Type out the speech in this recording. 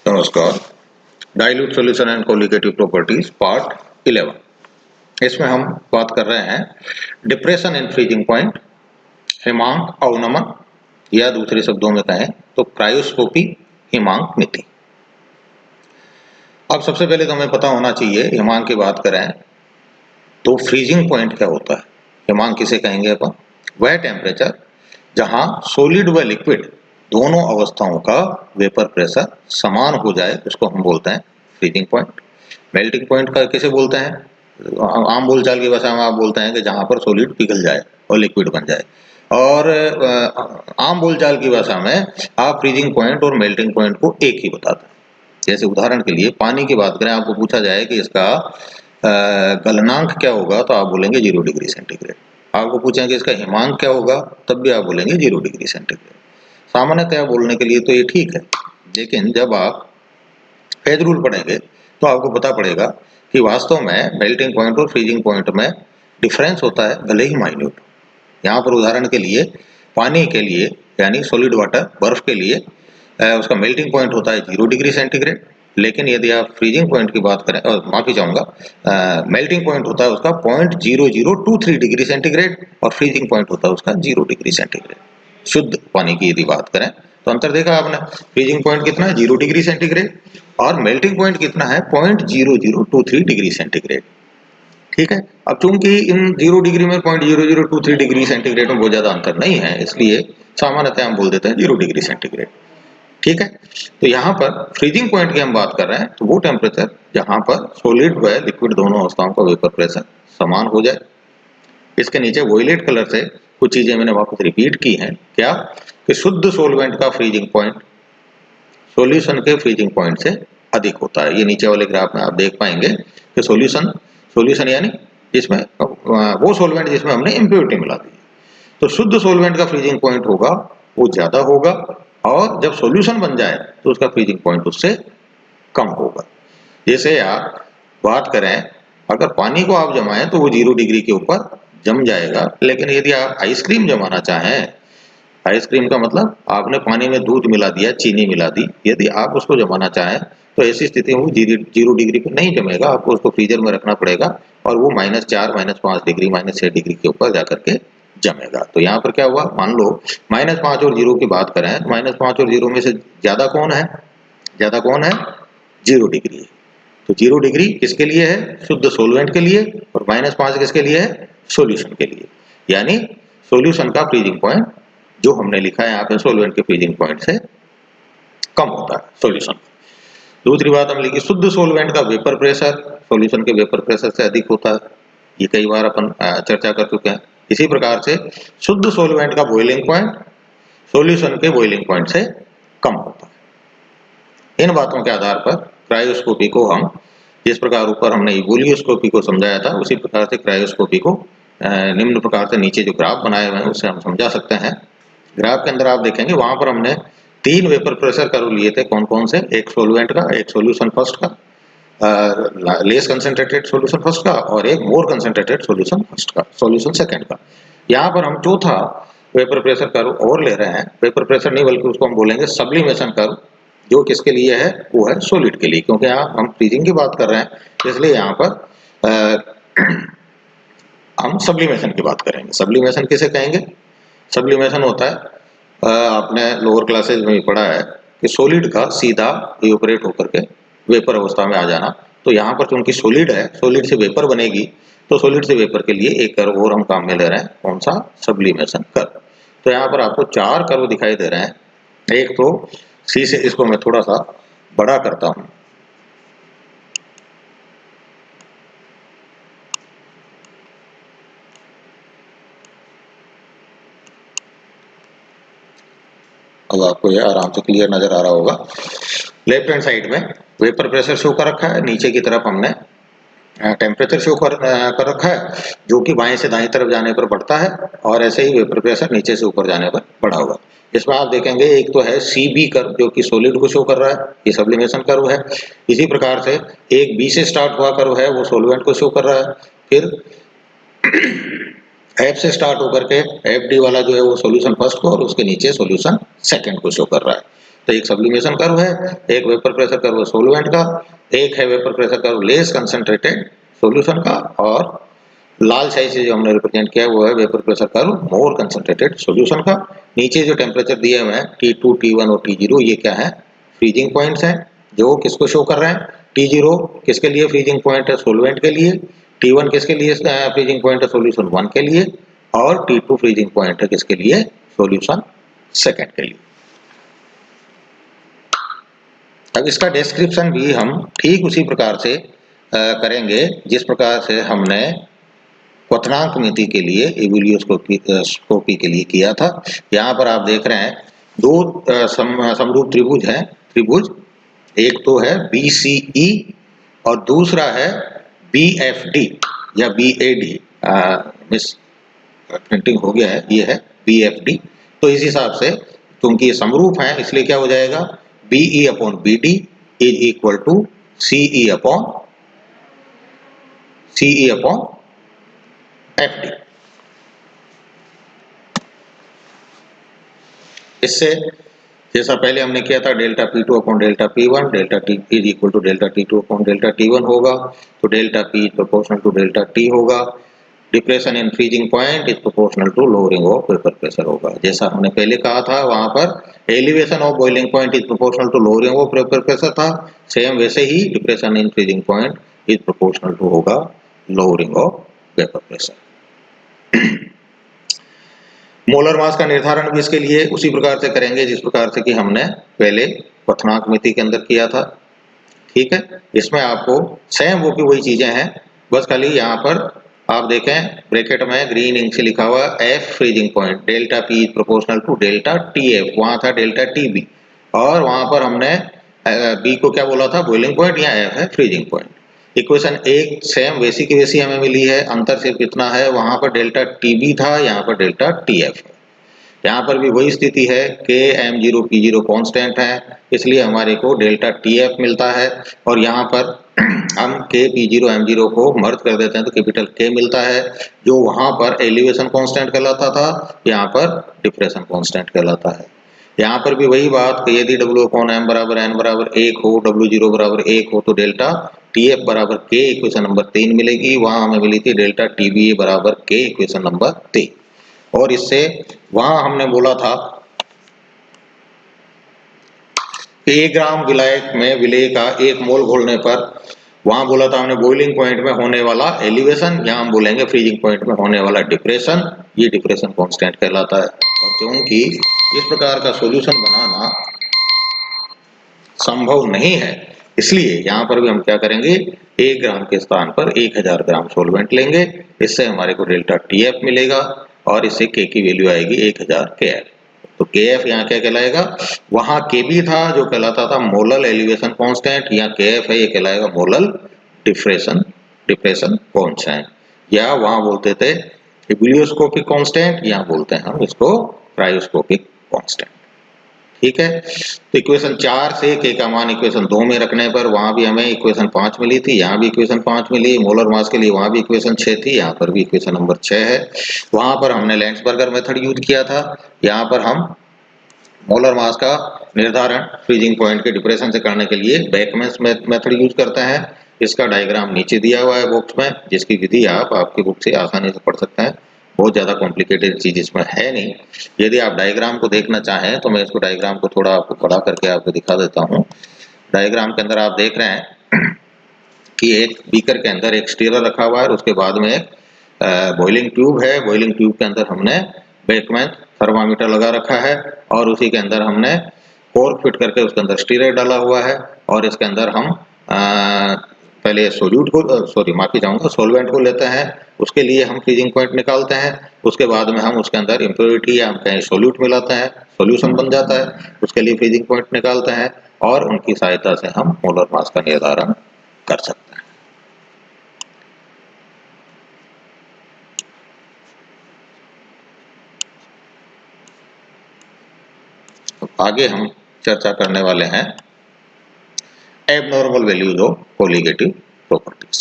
नमस्कार। Dilute solution and colligative properties part 11। इसमें हम बात कर रहे हैं डिप्रेशन इन फ्रीजिंग पॉइंट, हिमांक अवनमन, या दूसरे शब्दों में कहें तो क्रायोस्कोपी हिमांक नीति। अब सबसे पहले तो हमें पता होना चाहिए, हिमांक की बात करें तो फ्रीजिंग पॉइंट क्या होता है। हिमांक किसे कहेंगे अपन? वह टेम्परेचर जहां सॉलिड व लिक्विड दोनों अवस्थाओं का वेपर प्रेशर समान हो जाए उसको हम बोलते हैं फ्रीजिंग पॉइंट। मेल्टिंग पॉइंट का किसे बोलते हैं? आम बोलचाल की भाषा में आप बोलते हैं कि जहां पर सॉलिड पिघल जाए और लिक्विड बन जाए। और आम बोलचाल की भाषा में आप फ्रीजिंग पॉइंट और मेल्टिंग पॉइंट को एक ही बताते हैं। जैसे उदाहरण के लिए पानी की बात करें, आपको पूछा जाए कि इसका गलनांक क्या होगा तो आप बोलेंगे 0 डिग्री सेंटीग्रेड। आपको पूछें कि इसका हिमांक क्या होगा तब भी आप बोलेंगे 0 डिग्री सेंटीग्रेड। सामान्यतया बोलने के लिए तो ये ठीक है, लेकिन जब आप फेज रूल पढ़ेंगे तो आपको पता पड़ेगा कि वास्तव में मेल्टिंग पॉइंट और फ्रीजिंग पॉइंट में डिफरेंस होता है, भले ही माइन्यूट। यहाँ पर उदाहरण के लिए पानी के लिए यानी सॉलिड वाटर बर्फ के लिए उसका मेल्टिंग पॉइंट होता है 0 डिग्री सेंटीग्रेड, लेकिन यदि आप फ्रीजिंग पॉइंट की बात करें, और माफी चाहूंगा, मेल्टिंग पॉइंट होता है उसका 0.0023 डिग्री सेंटीग्रेड और फ्रीजिंग पॉइंट होता है उसका 0 डिग्री सेंटीग्रेड। शुद्ध पानी की यदि बात करें तो अंतर देखा आपने, फ्रीजिंग पॉइंट कितना है 0 डिग्री सेंटीग्रेड और मेल्टिंग पॉइंट कितना है 0.0023 डिग्री सेंटीग्रेड। ठीक है। अब चूंकि इन 0 डिग्री में 0.0023 डिग्री सेंटीग्रेड में बहुत ज्यादा अंतर नहीं है, इसलिए सामान्यतः हम बोल देते हैं 0 डिग्री सेंटीग्रेड। ठीक है। तो यहाँ पर फ्रीजिंग पॉइंट की हम बात कर रहे हैं तो वो टेम्परेचर जहां पर सॉलिड व लिक्विड दोनों अवस्थाओं का वेपर प्रेशर समान हो जाए। इसके नीचे वॉयलेट कलर से कुछ चीजें मैंने वापस रिपीट की हैं। क्या? कि शुद्ध सोलवेंट का फ्रीजिंग पॉइंट सॉल्यूशन के फ्रीजिंग पॉइंट से अधिक होता है। ये नीचे वाले ग्राफ में आप देख पाएंगे कि सॉल्यूशन यानी जिसमें वो सोलवेंट जिसमें हमने इम्प्योरिटी मिला दी, तो शुद्ध सोलवेंट का फ्रीजिंग पॉइंट होगा वो ज्यादा होगा, और जब सॉल्यूशन बन जाए तो उसका फ्रीजिंग पॉइंट उससे कम होगा। जैसे आप बात करें, अगर पानी को आप जमाएं तो वो 0 डिग्री के ऊपर जम जाएगा, लेकिन यदि आप आइसक्रीम जमाना चाहें, आइसक्रीम का मतलब आपने पानी में दूध मिला दिया, चीनी मिला दी, यदि आप उसको जमाना चाहें तो ऐसी स्थिति में वो 0 डिग्री पे नहीं जमेगा, आपको उसको फ्रीजर में रखना पड़ेगा और वो -4, -5 डिग्री, -6 डिग्री के ऊपर जाकर के जमेगा। तो यहाँ पर क्या हुआ, मान लो -5 और 0 की बात करें, -5 और 0 में से ज्यादा कौन है? ज्यादा कौन है? 0 डिग्री। तो 0 डिग्री किसके लिए है? शुद्ध सोलवेंट के लिए, और -5 किसके लिए है? सॉल्यूशन के लिए। यानी सॉल्यूशन का फ्रीजिंग पॉइंट जो हमने लिखा है यहाँ पे सोलवेंट के फ्रीजिंग पॉइंट से कम होता है सॉल्यूशन। दूसरी बात हम लिखी, शुद्ध सोलवेंट का वेपर प्रेशर सॉल्यूशन के वेपर प्रेशर से अधिक होता है। ये कई बार अपन चर्चा कर चुके हैं। इसी प्रकार से शुद्ध सोलवेंट का बॉइलिंग पॉइंट सॉल्यूशन के बॉइलिंग पॉइंट से कम होता है। इन बातों के आधार पर क्रायोस्कोपी को हम, जिस प्रकार ऊपर हमने इवोल्यूस्कोपी को समझाया था, उसी प्रकार से क्रायोस्कोपी को निम्न प्रकार से नीचे जो ग्राफ बनाए हुए हैं उससे हम समझा सकते हैं। ग्राफ के अंदर आप देखेंगे वहां पर हमने 3 वेपर प्रेशर कर्व लिए थे। कौन कौन से? एक सोलवेंट का, एक सॉल्यूशन फर्स्ट का, लेस कंसंट्रेटेड सॉल्यूशन फर्स्ट का, और एक मोर कंसंट्रेटेड सॉल्यूशन फर्स्ट का, सॉल्यूशन सेकंड का। यहाँ पर हम चौथा वेपर प्रेशर कर्व और ले रहे हैं। वेपर प्रेशर नहीं बल्कि उसको हम बोलेंगे सब्लिमेशन कर्व, जो किसके लिए है? वो है सॉलिड के लिए, क्योंकि यहाँ हम फ्रीजिंग की बात कर रहे हैं, इसलिए यहाँ पर हम सब्लिमेशन की बात करेंगे। सब्लिमेशन किसे कहेंगे? सब्लिमेशन होता है, आपने लोअर क्लासेज में भी पढ़ा है कि सॉलिड का सीधा इवेपोरेट होकर के वेपर अवस्था में आ जाना। तो यहाँ पर चूंकि सॉलिड है, सॉलिड से वेपर बनेगी, तो सॉलिड से वेपर के लिए एक कर्व और हम काम में ले रहे हैं। कौन सा? Sublimation curve. तो यहाँ पर आपको 4 कर्व दिखाई दे रहे हैं। एक तो सी से, इसको मैं थोड़ा सा बड़ा करता हूँ, अब आपको ये आराम से क्लियर नजर आ रहा होगा। लेफ्ट हैंड साइड में वेपर प्रेशर शो कर रखा है, नीचे की तरफ हमने टेम्परेचर शो कर रखा है, जो कि बाएं से दाएं तरफ जाने पर बढ़ता है, और ऐसे ही वेपर प्रेशर नीचे से ऊपर जाने पर बढ़ा हुआ। इसमें आप देखेंगे एक तो है CB कर्व जो कि सॉलिड को शो कर रहा है, ये सब्लिमेशन कर्व है। इसी प्रकार से एक B से स्टार्ट हुआ कर्व है, वो सॉल्वेंट को शो कर रहा है। फिर F से स्टार्ट होकर के FD वाला जो है वो सॉल्यूशन फर्स्ट को, और उसके नीचे सॉल्यूशन सेकंड को शो कर रहा है। तो एक सब्लिमेशन कर्व है, एक वेपर प्रेशर कर्व सोलवेंट का, एक है vapour pressure curve less concentrated solution का, और लाल शाही से जो हमने रिप्रेजेंट किया वो है वेपर प्रेशर कर्व मोर कंसंट्रेटेड सॉल्यूशन का। नीचे जो टेम्परेचर दिए हुए हैं T2, T1 और T0, ये क्या है, फ्रीजिंग पॉइंट्स हैं, जो किसको शो कर रहे हैं, T0 किसके लिए फ्रीजिंग पॉइंट है, सोलवेंट के लिए, T1 किसके लिए फ्रीजिंग पॉइंट है, सॉल्यूशन 1 के लिए, और T2 फ्रीजिंग पॉइंट है किसके लिए, सॉल्यूशन सेकंड के लिए। अब इसका डिस्क्रिप्शन भी हम ठीक उसी प्रकार से करेंगे जिस प्रकार से हमने क्वथनांक मिति के लिए एबुलियोस्कोपी के लिए किया था। यहाँ पर आप देख रहे हैं दो समरूप त्रिभुज हैं, त्रिभुज एक तो है BCE और दूसरा है BFD या BAD, मिस प्रिंटिंग हो गया है, ये है BFD। तो इस हिसाब से क्योंकि ये समरूप हैं इसलिए क्या हो जाएगा, BE upon BD is equal to CE upon FD। इससे जैसा पहले हमने किया था delta P2 upon delta P1, delta T is equal to delta T2 upon delta T1 होगा, तो delta P is proportional to delta T होगा। Depression in freezing point is proportional to lowering of vapour pressure होगा। जैसा हमने पहले कहा था वहां पर elevation of boiling point is proportional to lowering of vapour pressure था, सेम वैसे ही depression in freezing point is proportional to होगा lowering of vapour pressure. Molar mass का निर्धारण भी इसके लिए उसी प्रकार से करेंगे जिस प्रकार से कि हमने पहले क्वथनांक मिति के अंदर किया था, ठीक है। इसमें आपको सेम वो की वही चीजें हैं, बस खाली यहाँ पर आप देखें ब्रैकेट में ग्रीन इंक से लिखा हुआ F freezing point, delta P is proportional to delta TF, वहां था डेल्टा TB, और वहां पर हमने B को क्या बोला था, बॉइलिंग पॉइंट, या F है फ्रीजिंग पॉइंट। इक्वेशन एक सेम वैसी की वैसी हमें मिली है, अंतर सिर्फ इतना है वहां पर डेल्टा TB था, यहाँ पर डेल्टा TF है। यहाँ पर भी वही स्थिति है, K M0 P0 कांस्टेंट है, इसलिए हमारे को डेल्टा TF मिलता है, और यहाँ पर हम K P0 M0 को मर्ज कर देते हैं तो कैपिटल K मिलता है, जो वहां पर एलिवेशन कांस्टेंट कहलाता था, यहाँ पर डिप्रेशन कांस्टेंट कहलाता है। यहाँ पर भी वही बात कि यदि W अपॉन M बराबर N बराबर 1 हो, W0 बराबर 1 हो, तो डेल्टा TF बराबर K इक्वेशन नंबर 3 मिलेगी, वहां हमें मिली थी डेल्टा TBA बराबर K इक्वेशन नंबर 3। और इससे वहां हमने बोला था कि 1 ग्राम विलायक में विलेय का 1 मोल घोलने पर, वहां बोला था हमने बॉइलिंग पॉइंट में होने वाला एलिवेशन, यहां हम बोलेंगे फ्रीजिंग पॉइंट में होने वाला डिप्रेशन, ये डिप्रेशन कांस्टेंट कहलाता है। और क्योंकि इस प्रकार का सॉल्यूशन बनाना संभव नहीं है, इसलिए यहाँ पर भी हम क्या करेंगे, 1 ग्राम के स्थान पर 1000 ग्राम सॉल्वेंट लेंगे, इससे हमारे को डेल्टा TF मिलेगा, और इससे K की वैल्यू आएगी 1000 KF। तो KF यहाँ क्या कहलाएगा, वहां KB था जो कहलाता था मोलल एलिवेशन कांस्टेंट, यहाँ KF है ये कहलाएगा मोलल डिप्रेशन कांस्टेंट, या वहां बोलते थे एबुलियोस्कोपिक कांस्टेंट, यहाँ बोलते हैं हम इसको क्रायोस्कोपिक कांस्टेंट, ठीक है। तो इक्वेशन 4 से K का मान इक्वेशन 2 में रखने पर वहां भी हमें इक्वेशन 5 मिली थी, यहाँ भी इक्वेशन 5 मिली, मोलर मास के लिए वहां भी इक्वेशन 6 थी, यहाँ पर भी इक्वेशन नंबर 6 है। वहां पर हमने लैंड्सबर्गर मेथड यूज किया था, यहाँ पर हम मोलर मास का निर्धारण फ्रीजिंग पॉइंट के डिप्रेशन से करने के लिए बेकमैन मेथड यूज करते हैं। इसका डायग्राम नीचे दिया हुआ है बॉक्स में, जिसकी विधि आप आपकी बुक से आसानी से पढ़ सकते हैं, बहुत ज्यादा कॉम्प्लिकेटेड चीज इसमें है नहीं। यदि आप डायग्राम को देखना चाहें तो मैं इसको डायग्राम को थोड़ा आपको बड़ा करके आपको दिखा देता हूँ। डायग्राम के अंदर आप देख रहे हैं कि एक बीकर के अंदर एक स्टीरर रखा हुआ है, उसके बाद में एक बॉइलिंग ट्यूब है, बॉइलिंग ट्यूब के अंदर हमने बेकमैन थर्मामीटर लगा रखा है, और उसी के अंदर हमने कोर्क फिट करके उसके अंदर स्टीरर डाला हुआ है, और इसके अंदर हम पहले सोलवेंट को लेते हैं, उसके लिए हम फ्रीजिंग पॉइंट निकालते हैं, उसके बाद में हम उसके अंदर इम्प्योरिटी या हम कहीं सोल्यूट मिलाते हैं, सॉल्यूशन बन जाता है, उसके लिए फ्रीजिंग पॉइंट निकालते हैं, और उनकी सहायता से हम मोलर मास का निर्धारण कर सकते हैं। आगे हम चर्चा करने वाले हैं abnormal values of colligative properties.